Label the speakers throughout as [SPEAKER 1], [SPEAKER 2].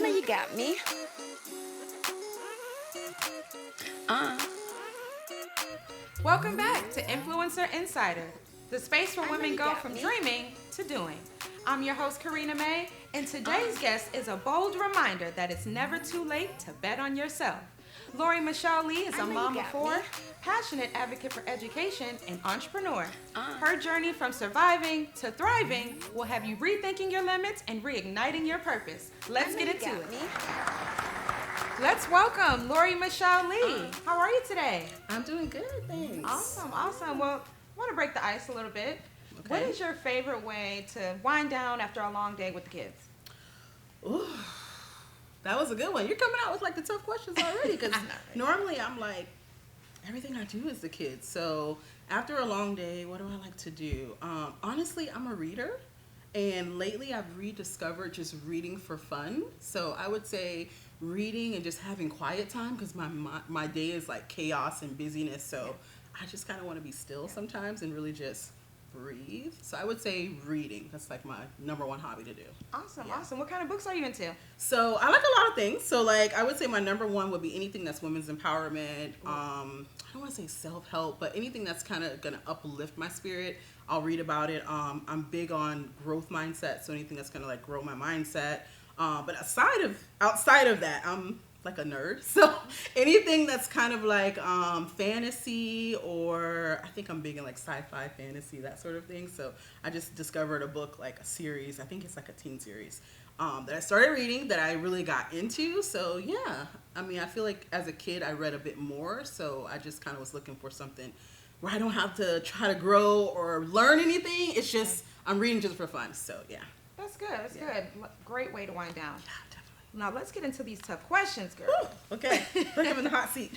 [SPEAKER 1] know you got me.
[SPEAKER 2] Welcome back to Influencer Insider, the space where
[SPEAKER 1] I know
[SPEAKER 2] women
[SPEAKER 1] you
[SPEAKER 2] go
[SPEAKER 1] got
[SPEAKER 2] from
[SPEAKER 1] me.
[SPEAKER 2] dreaming to doing. I'm your host, Karina May, and today's guest is a bold reminder that it's never too late to bet on yourself. Laurie Michelle Lee is
[SPEAKER 1] I
[SPEAKER 2] a
[SPEAKER 1] know you
[SPEAKER 2] mom of
[SPEAKER 1] got
[SPEAKER 2] four,
[SPEAKER 1] me.
[SPEAKER 2] passionate advocate for education, and entrepreneur. Her journey from surviving to thriving will have you rethinking your limits and reigniting your purpose. Let's
[SPEAKER 1] I know
[SPEAKER 2] get
[SPEAKER 1] you
[SPEAKER 2] into
[SPEAKER 1] got
[SPEAKER 2] it.
[SPEAKER 1] me.
[SPEAKER 2] Let's welcome Laurie Michelle Lee. How are you today?
[SPEAKER 3] I'm doing good, thanks.
[SPEAKER 2] Awesome. Well, I want to break the ice a little bit. What
[SPEAKER 3] Okay.
[SPEAKER 2] is your favorite way to wind down after a long day with the kids?
[SPEAKER 3] Ooh, that was a good one. You're coming out with like the tough questions already because
[SPEAKER 2] I know, right?
[SPEAKER 3] normally I'm like, everything I do is the kids. So after a long day, what do I like to do? Honestly, I'm a reader. And lately I've rediscovered just reading for fun. So I would say reading and just having quiet time because my day is like chaos and busyness. So I just kind of want to be still sometimes and really just breathe. So I would say reading. That's like my number one hobby to do.
[SPEAKER 2] Awesome.
[SPEAKER 3] Yeah.
[SPEAKER 2] What kind of books are you into?
[SPEAKER 3] So I like a lot of things. So like I would say my number one would be anything that's women's empowerment. I don't want to say self-help, but anything that's kind of gonna uplift my spirit. I'll read about it. I'm big on growth mindset, so anything that's gonna like grow my mindset. But outside of that, I'm like a nerd. So anything that's kind of like fantasy, or I think I'm big in like sci-fi, fantasy, that sort of thing. So I just discovered a book, like a series. I think it's like a teen series that I started reading that I really got into. So yeah, I mean, I feel like as a kid I read a bit more. So I just kind of was looking for something where I don't have to try to grow or learn anything. It's just I'm reading just for fun. So yeah.
[SPEAKER 2] That's good. Great way to wind down.
[SPEAKER 3] Yeah, definitely.
[SPEAKER 2] Now let's get into these tough questions, girl.
[SPEAKER 3] Whew, okay, put him in the hot seat.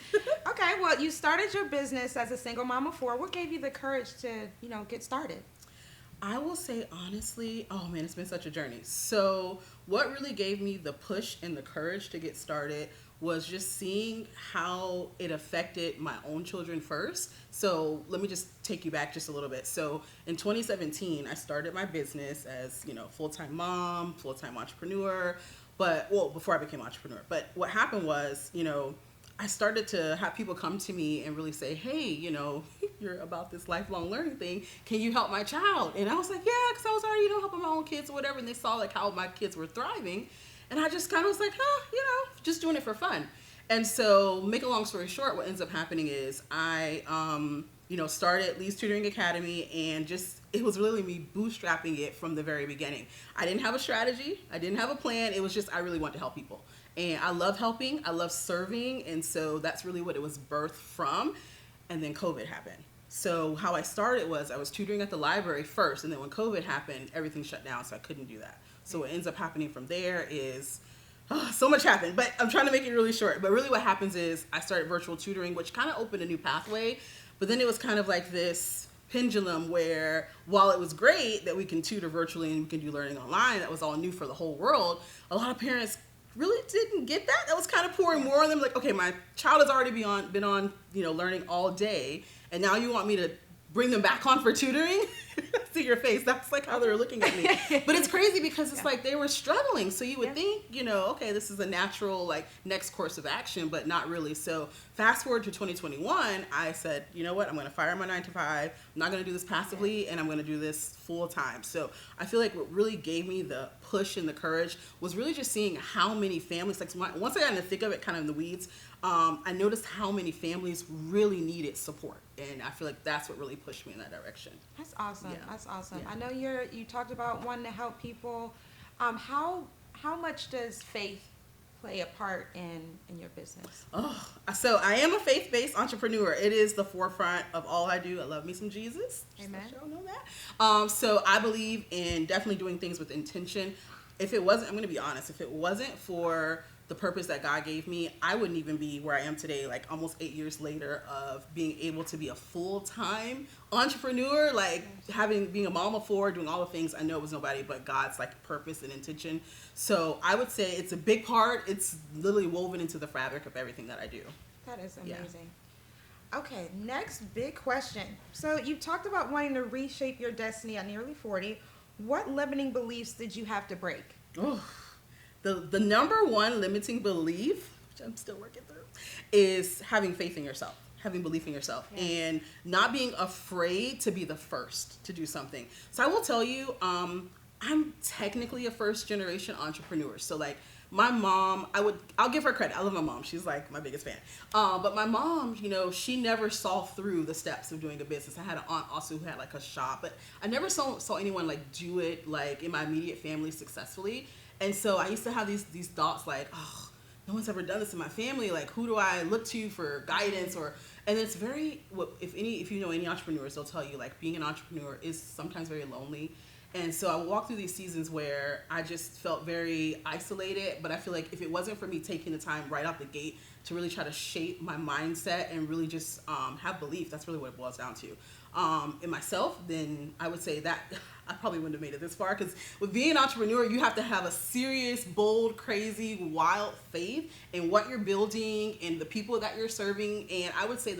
[SPEAKER 2] Okay, well, you started your business as a single mom of four. What gave you the courage to, get started?
[SPEAKER 3] I will say honestly, oh man, it's been such a journey. So what really gave me the push and the courage to get started was just seeing how it affected my own children first. So let me just take you back just a little bit. So in 2017, I started my business as, full-time mom, full-time entrepreneur, before I became an entrepreneur. But what happened was, I started to have people come to me and really say, hey, you're about this lifelong learning thing. Can you help my child? And I was like, yeah, because I was already, helping my own kids or whatever. And they saw like how my kids were thriving. And I just kind of was like, just doing it for fun. And so make a long story short, what ends up happening is I, started Lee's Tutoring Academy, and it was really me bootstrapping it from the very beginning. I didn't have a strategy. I didn't have a plan. It was just, I really wanted to help people. And I love helping. I love serving. And so that's really what it was birthed from. And then COVID happened. So how I started was I was tutoring at the library first. And then when COVID happened, everything shut down. So I couldn't do that. So what ends up happening from there is so much happened. But I'm trying to make it really short. But really what happens is I started virtual tutoring, which kind of opened a new pathway. But then it was kind of like this pendulum where while it was great that we can tutor virtually and we can do learning online, that was all new for the whole world, a lot of parents really didn't get that. That was kind of pouring more on them. Like, okay, my child has already been on learning all day, and now you want me to bring them back on for tutoring? See your face. That's like how they were looking at me. But it's crazy because it's like they were struggling. So you would think, okay, this is a natural like next course of action, but not really. So fast forward to 2021, I said, you know what? I'm going to fire my 9 to 5. I'm not going to do this passively, and I'm going to do this full time. So I feel like what really gave me the push and the courage was really just seeing how many families, like once I got in the thick of it, kind of in the weeds, I noticed how many families really needed support. And I feel like that's what really pushed me in that direction.
[SPEAKER 2] That's awesome.
[SPEAKER 3] Yeah.
[SPEAKER 2] That's awesome.
[SPEAKER 3] Yeah.
[SPEAKER 2] I know you talked about wanting to help people. How much does faith play a part in your business?
[SPEAKER 3] Oh, so I am a faith-based entrepreneur. It is the forefront of all I do. I love me some Jesus.
[SPEAKER 2] Amen.
[SPEAKER 3] Just let y'all know that. So I believe in definitely doing things with intention. If it wasn't, I'm going to be honest, if it wasn't for the purpose that God gave me, I wouldn't even be where I am today, like almost 8 years later of being able to be a full-time entrepreneur, like being a mom of 4, doing all the things. I know it was nobody but God's like purpose and intention. So I would say it's a big part. It's literally woven into the fabric of everything that I do.
[SPEAKER 2] That is
[SPEAKER 3] Yeah.
[SPEAKER 2] amazing. Okay, next big question. So you talked about wanting to reshape your destiny at nearly 40. What limiting beliefs did you have to break?
[SPEAKER 3] Oh, the number one limiting belief, which I'm still working through, is having faith in yourself, having belief in yourself, and not being afraid to be the first to do something. So I will tell you, I'm technically a first generation entrepreneur. So like my mom, I'll give her credit. I love my mom. She's like my biggest fan. But my mom, you know, she never saw through the steps of doing a business. I had an aunt also who had like a shop, but I never saw anyone like do it like in my immediate family successfully. And so I used to have these thoughts like, oh, no one's ever done this in my family. Like, who do I look to for guidance? And it's very, if you know any entrepreneurs, they'll tell you like being an entrepreneur is sometimes very lonely. And so I walked through these seasons where I just felt very isolated, but I feel like if it wasn't for me taking the time right out the gate to really try to shape my mindset and really just have belief, that's really what it boils down to, in myself, then I would say that I probably wouldn't have made it this far, because with being an entrepreneur, you have to have a serious, bold, crazy, wild faith in what you're building and the people that you're serving. And I would say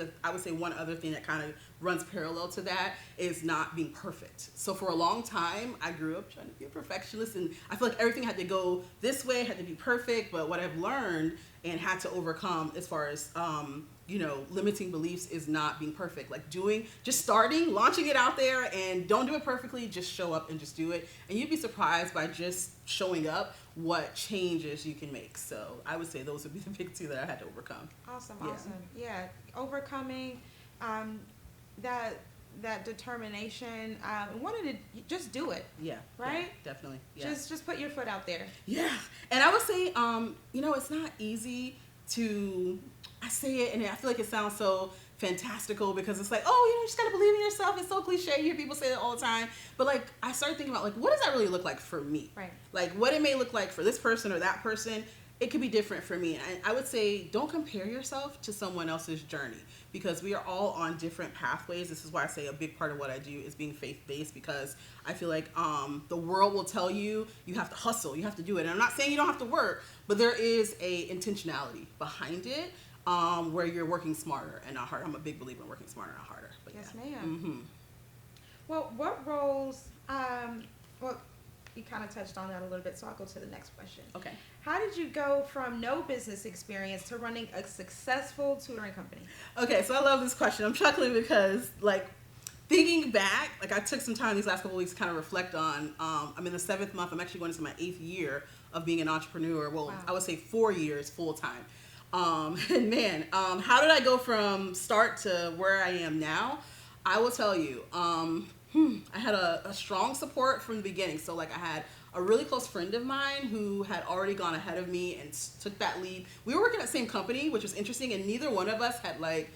[SPEAKER 3] one other thing that kind of runs parallel to that is not being perfect. So for a long time, I grew up trying to be a perfectionist, and I feel like everything had to go this way, had to be perfect. But what I've learned and had to overcome as far as limiting beliefs is not being perfect. Like just starting, launching it out there, and don't do it perfectly, just show up and just do it. And you'd be surprised by just showing up what changes you can make. So I would say those would be the big two that I had to overcome.
[SPEAKER 2] Awesome. Yeah, overcoming that determination, wanted to just do it.
[SPEAKER 3] Yeah.
[SPEAKER 2] Right?
[SPEAKER 3] Yeah, definitely. Yeah.
[SPEAKER 2] Just put your foot out there.
[SPEAKER 3] Yeah. And I would say, it's not easy to, I say it and I feel like it sounds so fantastical because it's like, oh, you just gotta believe in yourself. It's so cliche. You hear people say that all the time. But like, I started thinking about like, what does that really look like for me?
[SPEAKER 2] Right.
[SPEAKER 3] Like what it may look like for this person or that person. It could be different for me. And I would say don't compare yourself to someone else's journey, because we are all on different pathways. This is why I say a big part of what I do is being faith-based, because I feel like the world will tell you have to hustle, you have to do it. And I'm not saying you don't have to work, but there is a intentionality behind it where you're working smarter and not harder. I'm a big believer in working smarter, not harder. But
[SPEAKER 2] yes,
[SPEAKER 3] yeah.
[SPEAKER 2] ma'am.
[SPEAKER 3] Mm-hmm.
[SPEAKER 2] Well, what roles, you kind of touched on that a little bit, so I'll go to the next question.
[SPEAKER 3] Okay.
[SPEAKER 2] How did you go from no business experience to running a successful tutoring company?
[SPEAKER 3] Okay, so I love this question. I'm chuckling because, like, thinking back, like, I took some time these last couple of weeks to kind of reflect on, I'm in the 7th month. I'm actually going into my 8th year of being an entrepreneur. Well, wow. I would say 4 years full-time. And man, how did I go from start to where I am now? I will tell you, I had a strong support from the beginning. So like I had a really close friend of mine who had already gone ahead of me and took that lead. We were working at the same company, which was interesting, and neither one of us had like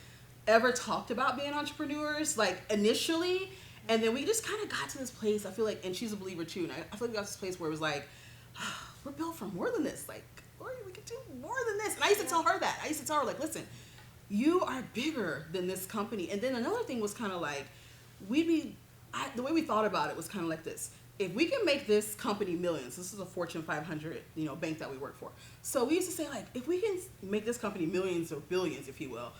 [SPEAKER 3] ever talked about being entrepreneurs like initially. And then we just kind of got to this place, I feel like, and she's a believer too, and I feel like we got to this place where it was like, we're built for more than this. Like, Laurie, we can do more than this. And I used to tell her that. I used to tell her, like, listen, you are bigger than this company. And then another thing was kind of like, the way we thought about it was kind of like this. If we can make this company millions, this is a Fortune 500, bank that we work for. So we used to say, like, if we can make this company millions or billions, if you will,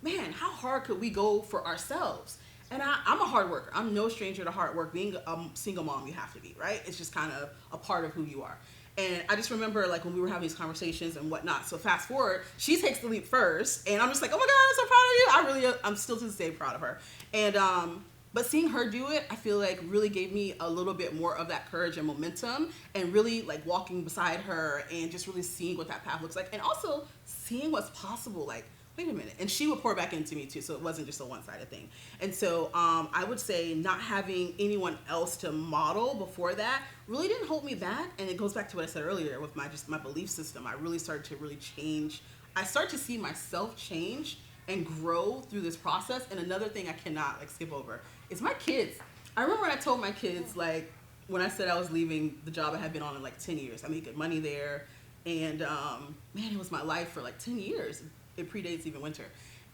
[SPEAKER 3] man, how hard could we go for ourselves? And I'm a hard worker. I'm no stranger to hard work. Being a single mom, you have to be, right? It's just kind of a part of who you are. And I just remember, like, when we were having these conversations and whatnot. So fast forward, she takes the leap first, and I'm just like, oh my God, I'm so proud of you. I'm still to this day proud of her. And but seeing her do it, I feel like really gave me a little bit more of that courage and momentum, and really like walking beside her and just really seeing what that path looks like, and also seeing what's possible. Like, wait a minute. And she would pour back into me too, so it wasn't just a one-sided thing. And so I would say not having anyone else to model before that really didn't hold me back. And it goes back to what I said earlier with my belief system. I really started to change. I started to see myself change and grow through this process. And another thing I cannot skip over is my kids. I remember when I told my kids, like, when I said I was leaving the job I had been on in like 10 years. I made good money there. And man, it was my life for like 10 years. It predates even winter.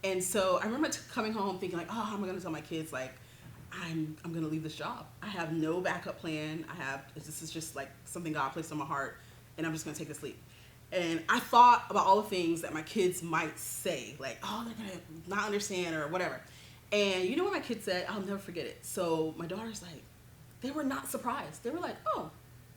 [SPEAKER 3] And so I remember coming home thinking like, oh, how am I going to tell my kids, like, I'm going to leave this job. I have no backup plan. This is just like something God placed on my heart, and I'm just going to take this leap. And I thought about all the things that my kids might say, like, oh, they're going to not understand or whatever. And you know what my kids said? I'll never forget it. So my daughter's like, they were not surprised. They were like, oh,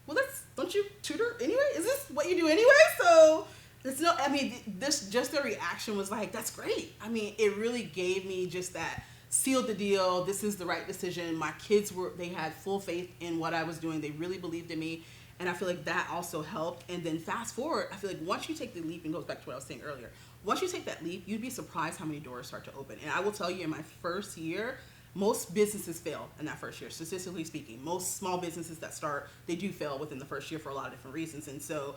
[SPEAKER 3] well, don't you tutor anyway? Is this what you do anyway? So there's no, I mean, this, just their reaction was like, that's great. I mean, it really gave me just that, sealed the deal. This is the right decision. My kids they had full faith in what I was doing. They really believed in me. And I feel like that also helped. And then fast forward, I feel like once you take the leap, and goes back to what I was saying earlier, once you take that leap, you'd be surprised how many doors start to open. And I will tell you, in my first year, most businesses fail in that first year, statistically speaking. Most small businesses that start, they do fail within the first year for a lot of different reasons. And so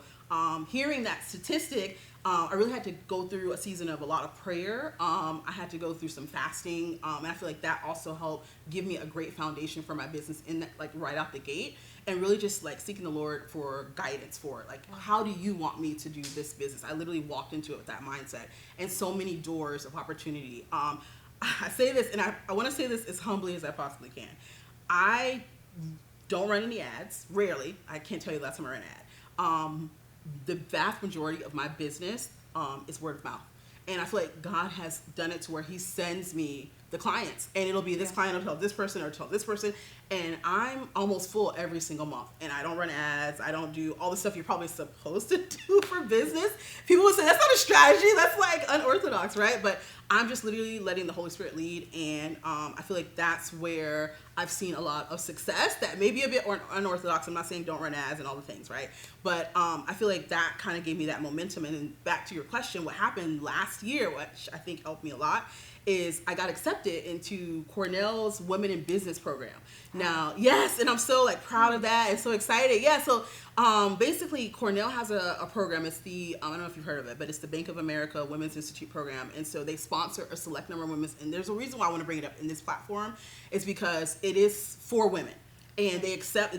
[SPEAKER 3] hearing that statistic, I really had to go through a season of a lot of prayer. I had to go through some fasting. And I feel like that also helped give me a great foundation for my business in that, like right out the gate. And really just like seeking the Lord for guidance for it. Like, how do you want me to do this business? I literally walked into it with that mindset, and so many doors of opportunity. I say this, and I want to say this as humbly as I possibly can. I don't run any ads, rarely. I can't tell you the last time I ran an ad. The vast majority of my business is word of mouth. And I feel like God has done it to where he sends me the clients, and it'll be this client will tell this person or tell this person, and I'm almost full every single month. And I don't run ads. I don't do all the stuff you're probably supposed to do for business. People will say that's not a strategy. That's like unorthodox, right? But I'm just literally letting the Holy Spirit lead, and I feel like that's where I've seen a lot of success. That may be a bit unorthodox. I'm not saying don't run ads and all the things, right? But I feel like that kind of gave me that momentum. And then back to your question, what happened last year, which I think helped me a lot, is I got accepted into Cornell's Women in Business program. Now, yes, and I'm so like proud of that and so excited. Yeah, so basically Cornell has a program. It's the, I don't know if you've heard of it, but it's the Bank of America Women's Institute program. And so they sponsor a select number of women. And there's a reason why I want to bring it up in this platform. It's because it is for women. And they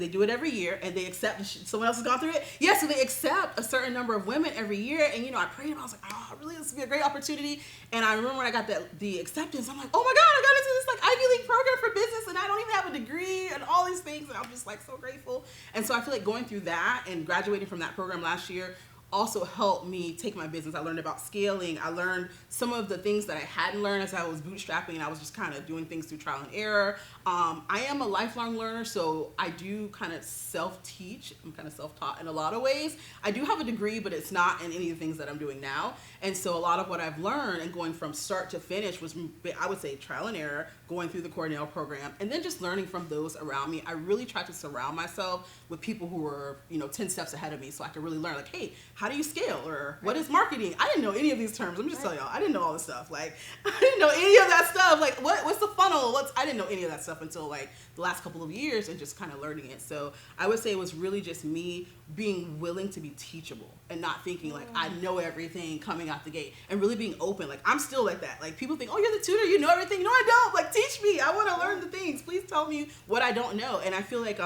[SPEAKER 3] do it every year, and they accept, someone else has gone through it. Yeah, so they accept a certain number of women every year. And, I prayed, and I was like, oh, really, this would be a great opportunity. And I remember when I got the acceptance, I'm like, oh my God, I got into this like Ivy League program for business, and I don't even have a degree and all these things. And I'm just like so grateful. And so I feel like going through that and graduating from that program last year also helped me take my business. I learned about scaling. I learned some of the things that I hadn't learned as I was bootstrapping, and I was just kind of doing things through trial and error. I am a lifelong learner, so I do kind of self-teach. I'm kind of self-taught in a lot of ways. I do have a degree, but it's not in any of the things that I'm doing now. And so a lot of what I've learned and going from start to finish was, I would say, trial and error, going through the Cornell program, and then just learning from those around me. I really tried to surround myself with people who were, 10 steps ahead of me, so I could really learn, like, hey, how do you scale? Or what is marketing? I didn't know any of these terms. Let me just tell y'all, I didn't know all this stuff. Like, I didn't know any of that stuff. Like, what's the funnel? I didn't know any of that stuff until like the last couple of years and just kind of learning it. So I would say it was really just me being willing to be teachable and not thinking like I know everything coming out the gate, and really being open. Like, I'm still like that. Like, people think, oh, you're the tutor, you know everything. No, I don't. Like, teach me. I want to learn the things. Please tell me what I don't know. And I feel like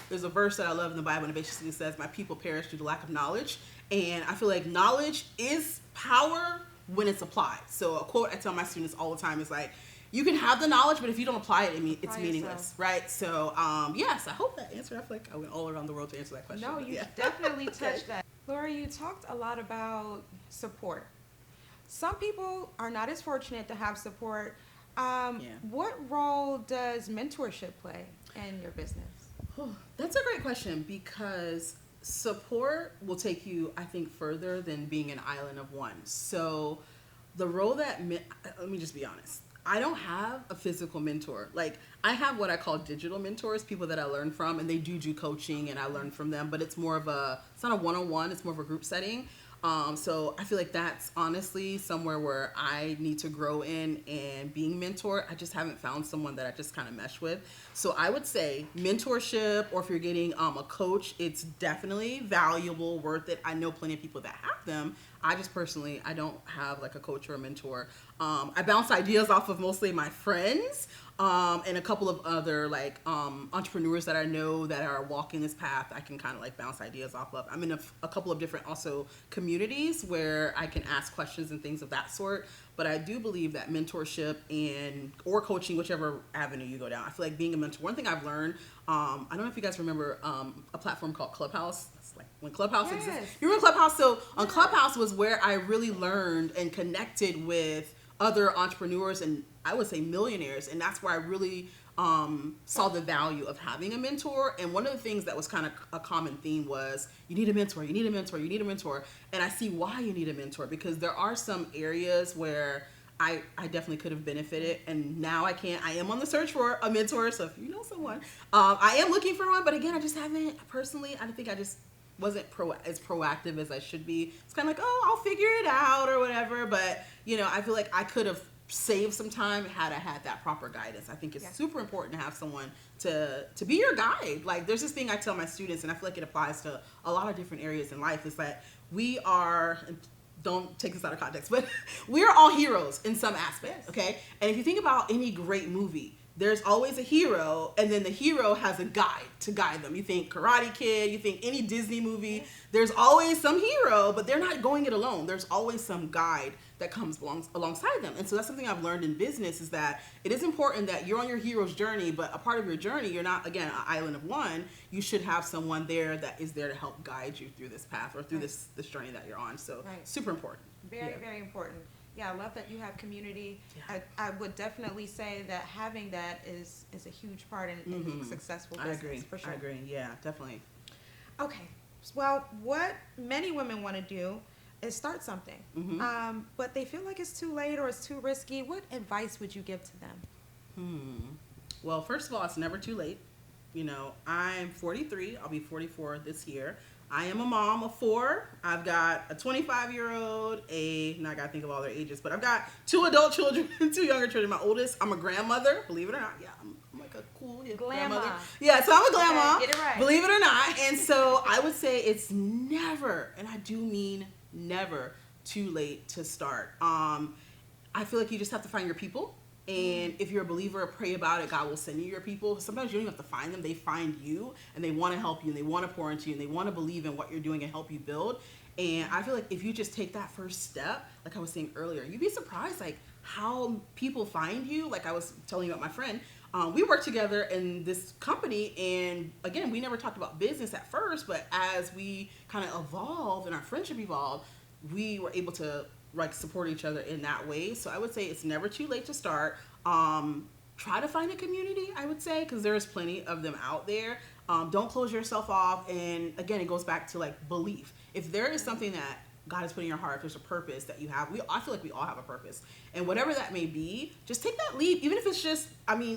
[SPEAKER 3] there's a verse that I love in the Bible, and it basically says, my people perish through the lack of knowledge. And I feel like knowledge is power when it's applied. So a quote I tell my students all the time is like, you can have the knowledge, but if you don't apply it, it's meaningless, right? So, yes, I hope that answered. I feel like I went all around the world to answer that question.
[SPEAKER 2] No, you definitely touched that. Laurie, you talked a lot about support. Some people are not as fortunate to have support. What role does mentorship play in your business?
[SPEAKER 3] That's a great question, because support will take you, I think, further than being an island of one. So the role that, let me just be honest. I don't have a physical mentor. Like, I have what I call digital mentors, people that I learn from, and they do coaching, and I learn from them, but it's more of it's not a one-on-one, it's more of a group setting. So I feel like that's honestly somewhere where I need to grow in, and being mentored, I just haven't found someone that I just kind of mesh with. So I would say mentorship, or if you're getting a coach, it's definitely valuable, worth it. I know plenty of people that have them. I just personally, I don't have like a coach or a mentor. I bounce ideas off of mostly my friends, and a couple of other like entrepreneurs that I know that are walking this path. I can kind of like bounce ideas off of. I'm in a couple of different also communities where I can ask questions and things of that sort. But I do believe that mentorship or coaching, whichever avenue you go down, I feel like being a mentor. One thing I've learned, I don't know if you guys remember a platform called Clubhouse. It's like when Clubhouse exists. You remember Clubhouse? So on Clubhouse was where I really learned and connected with other entrepreneurs, and I would say millionaires. And that's where I really saw the value of having a mentor. And one of the things that was kind of a common theme was, you need a mentor, you need a mentor, you need a mentor. And I see why you need a mentor, because there are some areas where I definitely could have benefited, and now I can't. I am on the search for a mentor, so if you know someone, I am looking for one, but again, I just haven't, personally, I think I just wasn't as proactive as I should be. It's kind of like, oh, I'll figure it out or whatever, but, you know, I feel like I could have saved some time had I had that proper guidance. I think it's super important to have someone to be your guide. Like, there's this thing I tell my students, and I feel like it applies to a lot of different areas in life, is that we are, don't take this out of context, but we're all heroes in some aspect, okay? And if you think about any great movie, there's always a hero, and then the hero has a guide to guide them. You think Karate Kid, you think any Disney movie, there's always some hero, but they're not going it alone. There's always some guide that comes alongside them. And so that's something I've learned in business, is that it is important that you're on your hero's journey, but a part of your journey, you're not, again, an island of one. You should have someone there that is there to help guide you through this path or through this journey that you're on. So super important.
[SPEAKER 2] Very, very important. Yeah, I love that you have community. Yeah. I would definitely say that having that is a huge part in successful business.
[SPEAKER 3] I agree.
[SPEAKER 2] For sure.
[SPEAKER 3] I agree. Yeah, definitely.
[SPEAKER 2] Okay. Well, what many women want to do is start something, but they feel like it's too late or it's too risky. What advice would you give to them?
[SPEAKER 3] Well, first of all, it's never too late. You know, I'm 43. I'll be 44 this year. I am a mom of 4. I've got a 25-year-old, now I gotta think of all their ages, but I've got 2 adult children and 2 younger children. My oldest, I'm a grandmother, believe it or not. Yeah, I'm like a cool grandmother. Yeah, so I'm a grandma,
[SPEAKER 2] okay, get it right.
[SPEAKER 3] Believe it or not. And so I would say it's never, and I do mean never, too late to start. I feel like you just have to find your people. And if you're a believer, pray about it. God will send you your people. Sometimes you don't even have to find them. They find you, and they want to help you, and they want to pour into you, and they want to believe in what you're doing and help you build. And I feel like if you just take that first step, like I was saying earlier, you'd be surprised like how people find you. Like I was telling you about my friend. We worked together in this company, and again, we never talked about business at first, but as we kind of evolved and our friendship evolved, we were able to like support each other in that way. So I would say it's never too late to start. Try to find a community, I would say, because there's plenty of them out there. Don't close yourself off. And again, it goes back to like belief. If there is something that God has put in your heart, if there's a purpose that you have, I feel like we all have a purpose. And whatever that may be, just take that leap, even if it's just,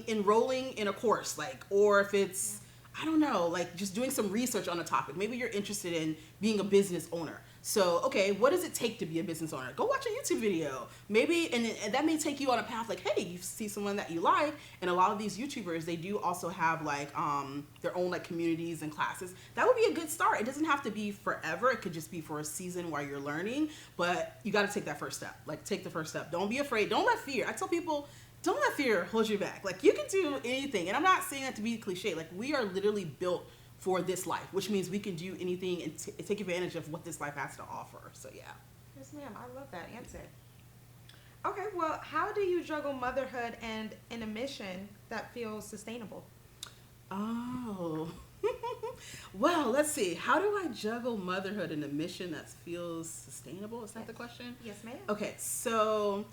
[SPEAKER 3] enrolling in a course, like, or if it's, I don't know, like just doing some research on a topic. Maybe you're interested in being a business owner. So, okay, what does it take to be a business owner? Go watch a YouTube video. Maybe, and that may take you on a path like, hey, you see someone that you like, and a lot of these YouTubers, they do also have like their own like communities and classes. That would be a good start. It doesn't have to be forever. It could just be for a season while you're learning, but you got to take that first step. Like, take the first step. Don't be afraid. Don't let fear. I tell people, don't let fear hold you back. Like, you can do anything. And I'm not saying that to be cliche. Like, we are literally built for this life, which means we can do anything and take advantage of what this life has to offer. So yeah.
[SPEAKER 2] Yes, ma'am. I love that answer. Okay, well, how do you juggle motherhood and a mission that feels sustainable?
[SPEAKER 3] Oh, well, let's see. How do I juggle motherhood and a mission that feels sustainable? Is that the question?
[SPEAKER 2] Yes, ma'am.
[SPEAKER 3] Okay, so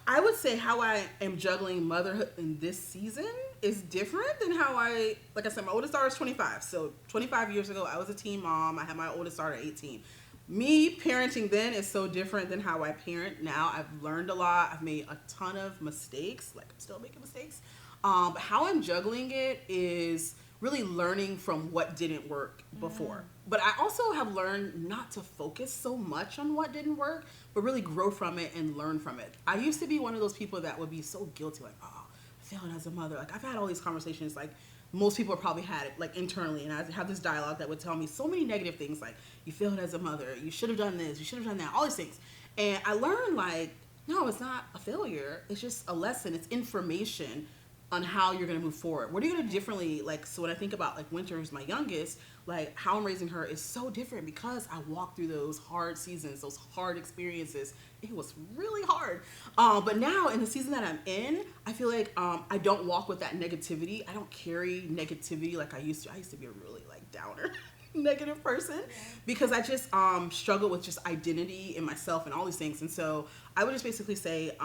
[SPEAKER 3] I would say how I am juggling motherhood in this season is different than how like I said, my oldest daughter is 25. So 25 years ago, I was a teen mom. I had my oldest daughter at 18. Me parenting then is so different than how I parent now. I've learned a lot. I've made a ton of mistakes. Like, I'm still making mistakes. But how I'm juggling it is really learning from what didn't work before. But I also have learned not to focus so much on what didn't work, but really grow from it and learn from it. I used to be one of those people that would be so guilty, like, oh, I failed as a mother. Like, I've had all these conversations, like most people have probably had it, like internally, and I have this dialogue that would tell me so many negative things, like, you failed as a mother, you should have done this, you should have done that, all these things. And I learned, like, no, it's not a failure. It's just a lesson. It's information on how you're going to move forward. What are you going to do differently? Like, so when I think about like Winter, who's my youngest, like how I'm raising her is so different because I walked through those hard seasons, those hard experiences. It was really hard. But now in the season that I'm in, I feel like I don't walk with that negativity. I don't carry negativity like I used to. I used to be a really like downer negative person because I just struggle with just identity in myself and all these things. And so I would just basically say,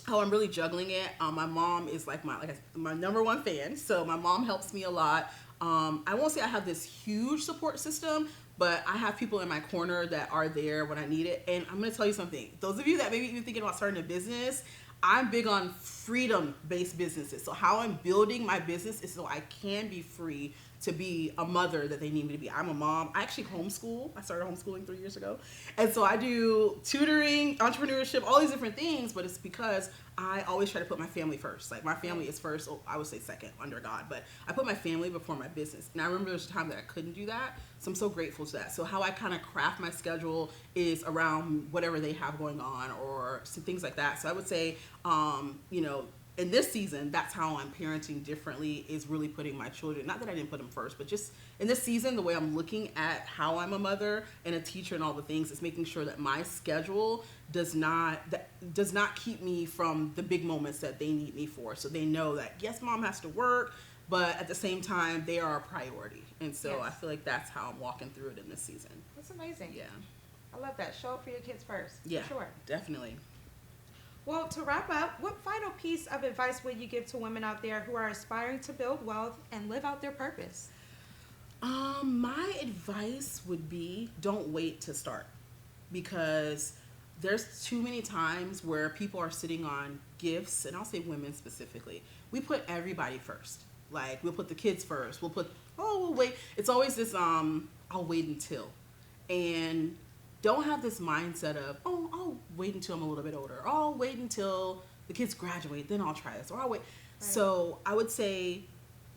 [SPEAKER 3] how I'm really juggling it. My mom is like my number one fan, so my mom helps me a lot. I won't say I have this huge support system, but I have people in my corner that are there when I need it. And I'm going to tell you something. Those of you that maybe even thinking about starting a business, I'm big on freedom-based businesses. So how I'm building my business is so I can be free to be a mother that they need me to be. I'm a mom. I actually homeschool. I started homeschooling 3 years ago. And so I do tutoring, entrepreneurship, all these different things, but it's because I always try to put my family first. Like my family is first, I would say second under God, but I put my family before my business. And I remember there was a time that I couldn't do that. So I'm so grateful to that. So how I kind of craft my schedule is around whatever they have going on or some things like that. So I would say, in this season, that's how I'm parenting differently, is really putting my children, not that I didn't put them first, but just in this season, the way I'm looking at how I'm a mother and a teacher and all the things is making sure that my schedule does not keep me from the big moments that they need me for. So they know that, yes, mom has to work, but at the same time, they are a priority. And so
[SPEAKER 2] Yes.
[SPEAKER 3] I feel like that's how I'm walking through it in this season.
[SPEAKER 2] That's amazing.
[SPEAKER 3] Yeah.
[SPEAKER 2] I love that. Show up for your kids first.
[SPEAKER 3] Yeah,
[SPEAKER 2] For sure.
[SPEAKER 3] definitely.
[SPEAKER 2] Well, to wrap up, what final piece of advice would you give to women out there who are aspiring to build wealth and live out their purpose?
[SPEAKER 3] My advice would be don't wait to start, because there's too many times where people are sitting on gifts, and I'll say women specifically. We put everybody first. Like we'll put the kids first. We'll wait. It's always this I'll wait until. And don't have this mindset of, I'll wait until I'm a little bit older. Or I'll wait until the kids graduate, then I'll try this. Or I'll wait. Right. So I would say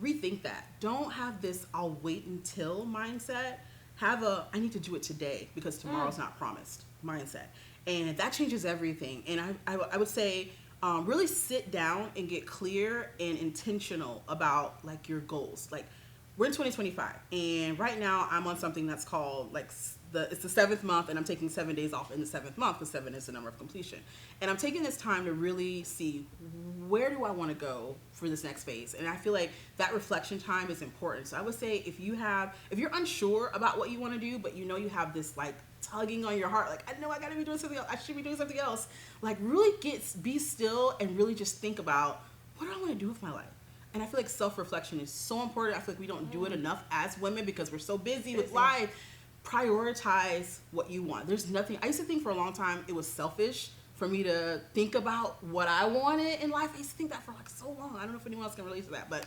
[SPEAKER 3] rethink that. Don't have this I'll wait until mindset. Have a I need to do it today because tomorrow's not promised mindset. And that changes everything. And I would say really sit down and get clear and intentional about like your goals. Like we're in 2025 and right now I'm on something that's called like it's the 7th month, and I'm taking 7 days off in the 7th month because 7 is the number of completion. And I'm taking this time to really see where do I want to go for this next phase. And I feel like that reflection time is important. So I would say if you're unsure about what you want to do, but you know you have this like tugging on your heart, like I know I gotta be doing something else, I should be doing something else. Like really be still and really just think about what do I want to do with my life. And I feel like self-reflection is so important. I feel like we don't do it enough as women because we're so busy with life. Prioritize what you want. There's nothing. I used to think for a long time it was selfish for me to think about what I wanted in life. I used to think that for like so long. I don't know if anyone else can relate to that, but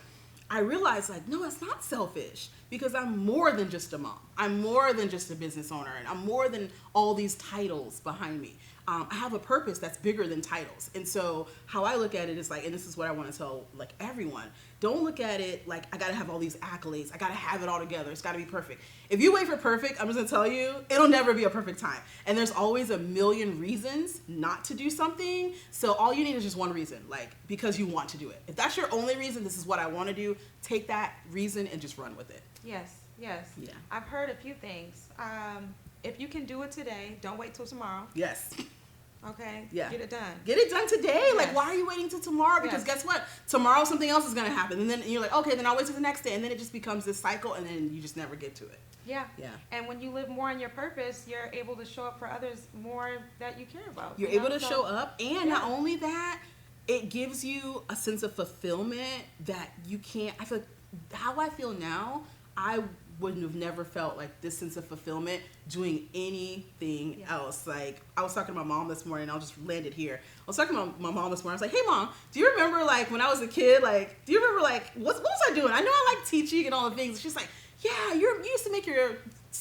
[SPEAKER 3] I realized like, no, it's not selfish because I'm more than just a mom. I'm more than just a business owner, and I'm more than all these titles behind me. I have a purpose that's bigger than titles. And so how I look at it is like, and this is what I want to tell like everyone, don't look at it like I got to have all these accolades. I got to have it all together. It's got to be perfect. If you wait for perfect, I'm just going to tell you, it'll never be a perfect time. And there's always a million reasons not to do something. So all you need is just one reason, like because you want to do it. If that's your only reason, this is what I want to do, take that reason and just run with it.
[SPEAKER 2] Yes. Yeah. I've heard a few things. If you can do it today, don't wait till tomorrow.
[SPEAKER 3] Yes.
[SPEAKER 2] Okay.
[SPEAKER 3] Yeah.
[SPEAKER 2] Get it done.
[SPEAKER 3] Get it done today. Yes. Like, why are you waiting till tomorrow? Because guess what? Tomorrow something else is going to happen. And then you're like, okay, then I'll wait till the next day. And then it just becomes this cycle, and then you just never get to it.
[SPEAKER 2] Yeah.
[SPEAKER 3] Yeah.
[SPEAKER 2] And when you live more on your purpose, you're able to show up for others more that you care about.
[SPEAKER 3] You're able to show up. And not only that, it gives you a sense of fulfillment that you can't. I feel like how I feel now, I wouldn't have never felt like this sense of fulfillment doing anything else. Like I was talking to my mom this morning, I'll just land it here. I was talking to my mom this morning. I was like, hey mom, do you remember like when I was a kid, like, do you remember like, what was I doing? I know I like teaching and all the things. And she's like, yeah, you used to make your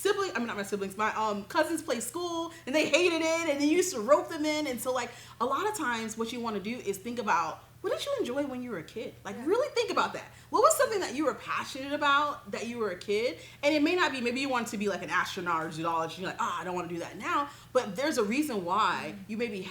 [SPEAKER 3] not my siblings, my cousins play school and they hated it and then you used to rope them in. And so like a lot of times what you want to do is think about, what did you enjoy when you were a kid? Like really think about that. What was something that you were passionate about that you were a kid? And it may not be, maybe you want to be like an astronaut or zoologist. You're like, I don't want to do that now. But there's a reason why you maybe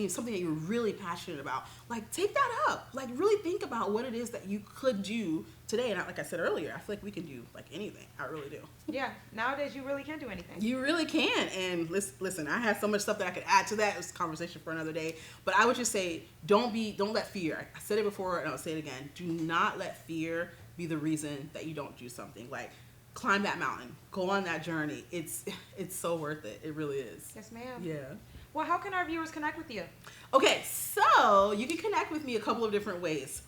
[SPEAKER 3] something that you were really passionate about. Like take that up. Like really think about what it is that you could do today. And like I said earlier, I feel like we can do like anything. I really do. Yeah.
[SPEAKER 2] Nowadays you really can do anything.
[SPEAKER 3] You really can. And listen, I have so much stuff that I could add to that. It's a conversation for another day. But I would just say, don't let fear. I said it before and I'll say it again. Do not let fear be the reason that you don't do something. Like climb that mountain. Go on that journey. It's so worth it. It really is.
[SPEAKER 2] Yes, ma'am.
[SPEAKER 3] Yeah.
[SPEAKER 2] Well, how can our viewers connect with you?
[SPEAKER 3] Okay, so you can connect with me a couple of different ways.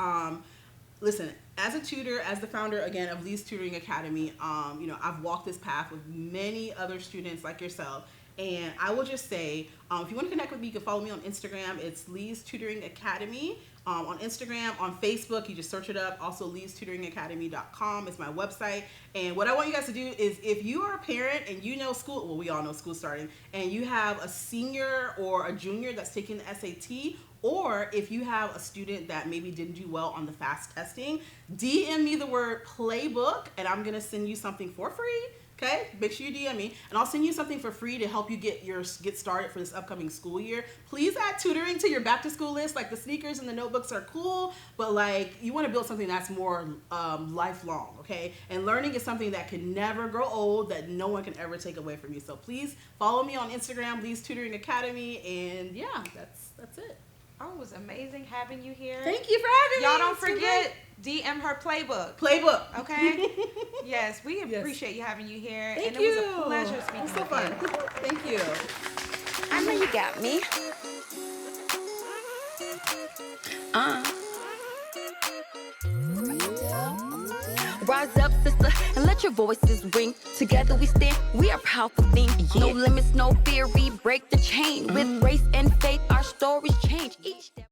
[SPEAKER 3] Listen, as a tutor, as the founder, again, of Lee's Tutoring Academy, I've walked this path with many other students like yourself. And I will just say, if you want to connect with me, you can follow me on Instagram. It's Lee's Tutoring Academy. On Instagram, on Facebook, you just search it up. Also, leestutoringacademy.com is my website. And what I want you guys to do is, if you are a parent and you know school, well, we all know school's starting, and you have a senior or a junior that's taking the SAT, or if you have a student that maybe didn't do well on the FAST testing, DM me the word playbook, and I'm going to send you something for free. Okay, make sure you DM me, and I'll send you something for free to help you get started for this upcoming school year. Please add tutoring to your back to school list. Like, the sneakers and the notebooks are cool, but like, you want to build something that's more lifelong. Okay, and learning is something that can never grow old, that no one can ever take away from you. So please follow me on Instagram, Lee's Tutoring Academy, and yeah, that's it.
[SPEAKER 2] Oh, it was amazing having you here.
[SPEAKER 3] Thank you for having me.
[SPEAKER 2] Y'all don't forget, DM her playbook.
[SPEAKER 3] Playbook.
[SPEAKER 2] Okay? Yes, we appreciate you having you here.
[SPEAKER 3] Thank
[SPEAKER 2] and
[SPEAKER 3] you.
[SPEAKER 2] It was a pleasure speaking
[SPEAKER 3] It was so
[SPEAKER 2] with
[SPEAKER 3] fun.
[SPEAKER 2] you.
[SPEAKER 3] Thank you.
[SPEAKER 1] I know you got me. Rise up, sister, and let your voices ring. Together we stand, we are powerful thing. No limits, no fear, we break the chain. With grace and faith, our stories change each step.